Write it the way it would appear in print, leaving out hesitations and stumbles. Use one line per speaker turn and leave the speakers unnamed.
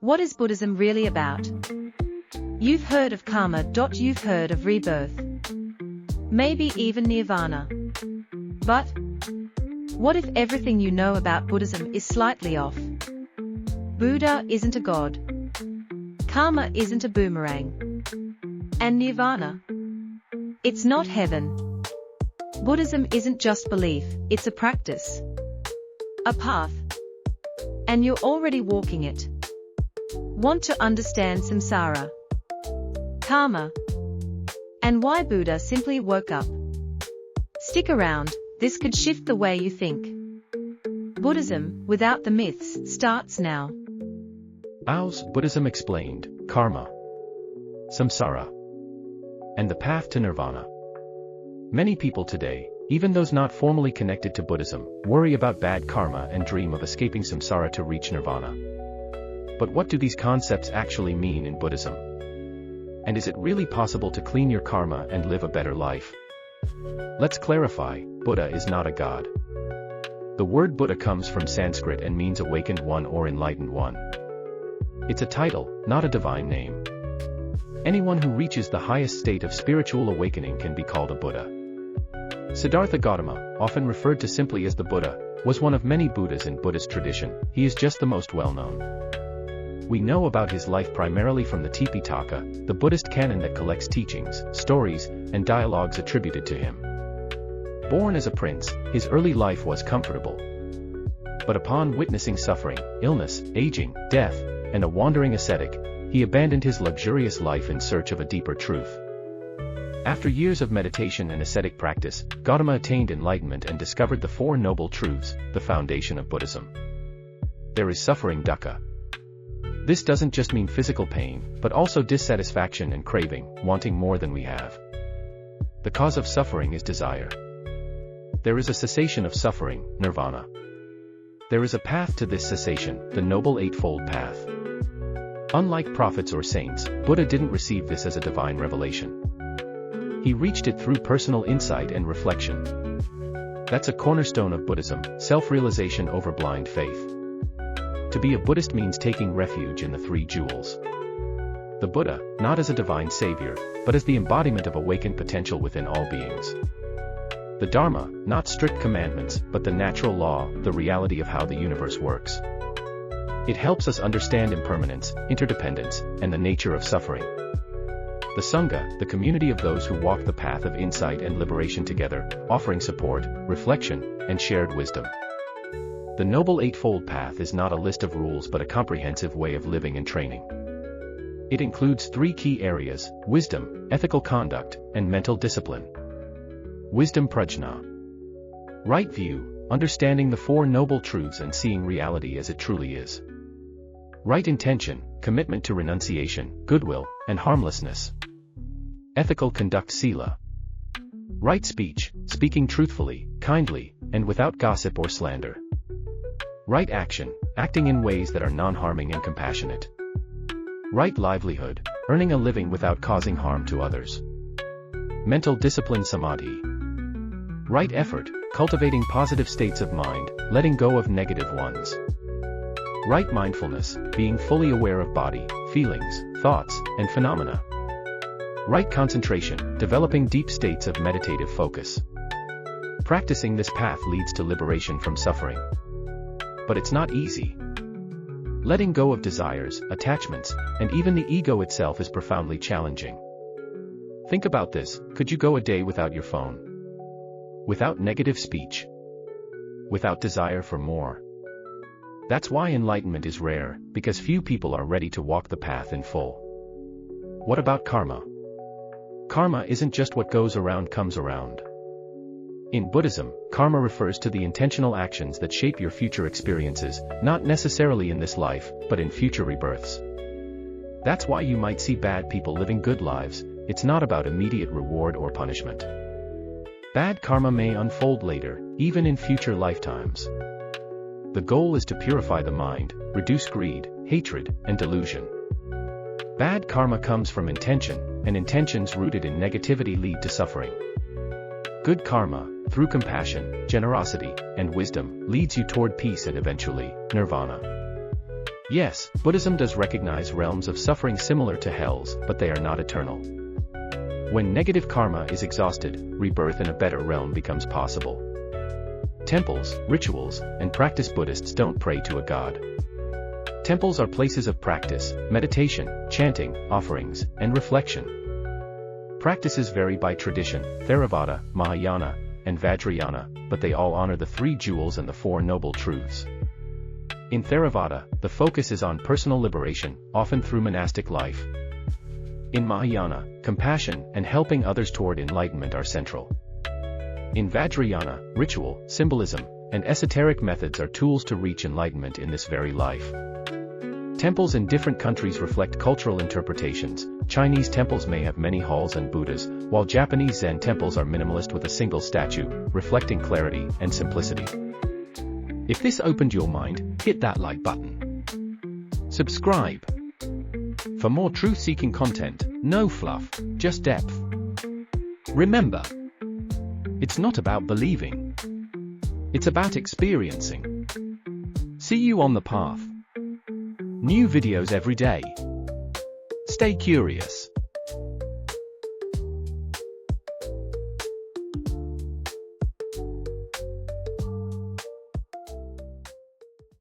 What is Buddhism really about? You've heard of karma. You've heard of rebirth. Maybe even Nirvana. But what if everything you know about Buddhism is slightly off? Buddha isn't a god. Karma isn't a boomerang. And Nirvana? It's not heaven. Buddhism isn't just belief, it's a practice. A path. And you're already walking it. Want to understand samsara, karma, and why Buddha simply woke up? Stick around, this could shift the way you think. Buddhism, without the myths, starts now.
Ows, Buddhism explained, karma, samsara, and the path to nirvana. Many people today, even those not formally connected to Buddhism, worry about bad karma and dream of escaping samsara to reach nirvana. But what do these concepts actually mean in Buddhism? And is it really possible to clean your karma and live a better life? Let's clarify, Buddha is not a god. The word Buddha comes from Sanskrit and means awakened one or enlightened one. It's a title, not a divine name. Anyone who reaches the highest state of spiritual awakening can be called a Buddha. Siddhartha Gautama, often referred to simply as the Buddha, was one of many Buddhas in Buddhist tradition. He is just the most well-known. We know about his life primarily from the Tipitaka, the Buddhist canon that collects teachings, stories, and dialogues attributed to him. Born as a prince, his early life was comfortable. But upon witnessing suffering, illness, aging, death, and a wandering ascetic, he abandoned his luxurious life in search of a deeper truth. After years of meditation and ascetic practice, Gautama attained enlightenment and discovered the Four Noble Truths, the foundation of Buddhism. There is suffering, dukkha. This doesn't just mean physical pain, but also dissatisfaction and craving, wanting more than we have. The cause of suffering is desire. There is a cessation of suffering, nirvana. There is a path to this cessation, the Noble Eightfold Path. Unlike prophets or saints, Buddha didn't receive this as a divine revelation. He reached it through personal insight and reflection. That's a cornerstone of Buddhism, self-realization over blind faith. To be a Buddhist means taking refuge in the three jewels. The Buddha, not as a divine savior, but as the embodiment of awakened potential within all beings. The Dharma, not strict commandments, but the natural law, the reality of how the universe works. It helps us understand impermanence, interdependence, and the nature of suffering. The Sangha, the community of those who walk the path of insight and liberation together, offering support, reflection, and shared wisdom. The Noble Eightfold Path is not a list of rules but a comprehensive way of living and training. It includes three key areas: wisdom, ethical conduct, and mental discipline. Wisdom prajna. Right view, understanding the Four Noble Truths and seeing reality as it truly is. Right intention, commitment to renunciation, goodwill, and harmlessness. Ethical conduct sila. Right speech, speaking truthfully, kindly, and without gossip or slander. Right action, acting in ways that are non-harming and compassionate. Right livelihood, earning a living without causing harm to others. Mental discipline samadhi. Right effort, cultivating positive states of mind, letting go of negative ones. Right mindfulness, being fully aware of body, feelings, thoughts, and phenomena. Right concentration, developing deep states of meditative focus. Practicing this path leads to liberation from suffering. But it's not easy. Letting go of desires, attachments, and even the ego itself is profoundly challenging. Think about this: could you go a day without your phone? Without negative speech? Without desire for more? That's why enlightenment is rare, because few people are ready to walk the path in full. What about karma? Karma isn't just what goes around comes around. In Buddhism, karma refers to the intentional actions that shape your future experiences, not necessarily in this life, but in future rebirths. That's why you might see bad people living good lives. It's not about immediate reward or punishment. Bad karma may unfold later, even in future lifetimes. The goal is to purify the mind, reduce greed, hatred, and delusion. Bad karma comes from intention, and intentions rooted in negativity lead to suffering. Good karma, through compassion, generosity, and wisdom, leads you toward peace and eventually, nirvana. Yes, Buddhism does recognize realms of suffering similar to hells, but they are not eternal. When negative karma is exhausted, rebirth in a better realm becomes possible. Temples, rituals, and practice. Buddhists don't pray to a god. Temples are places of practice, meditation, chanting, offerings, and reflection. Practices vary by tradition, Theravada, Mahayana, and Vajrayana, but they all honor the three jewels and the four noble truths. In Theravada, the focus is on personal liberation, often through monastic life. In Mahayana, compassion and helping others toward enlightenment are central. In Vajrayana, ritual, symbolism, and esoteric methods are tools to reach enlightenment in this very life. Temples in different countries reflect cultural interpretations. Chinese temples may have many halls and Buddhas, while Japanese Zen temples are minimalist with a single statue, reflecting clarity and simplicity. If this opened your mind, hit that like button. Subscribe. For more truth-seeking content, no fluff, just depth. Remember, it's not about believing. It's about experiencing. See you on the path. New videos every day. Stay curious.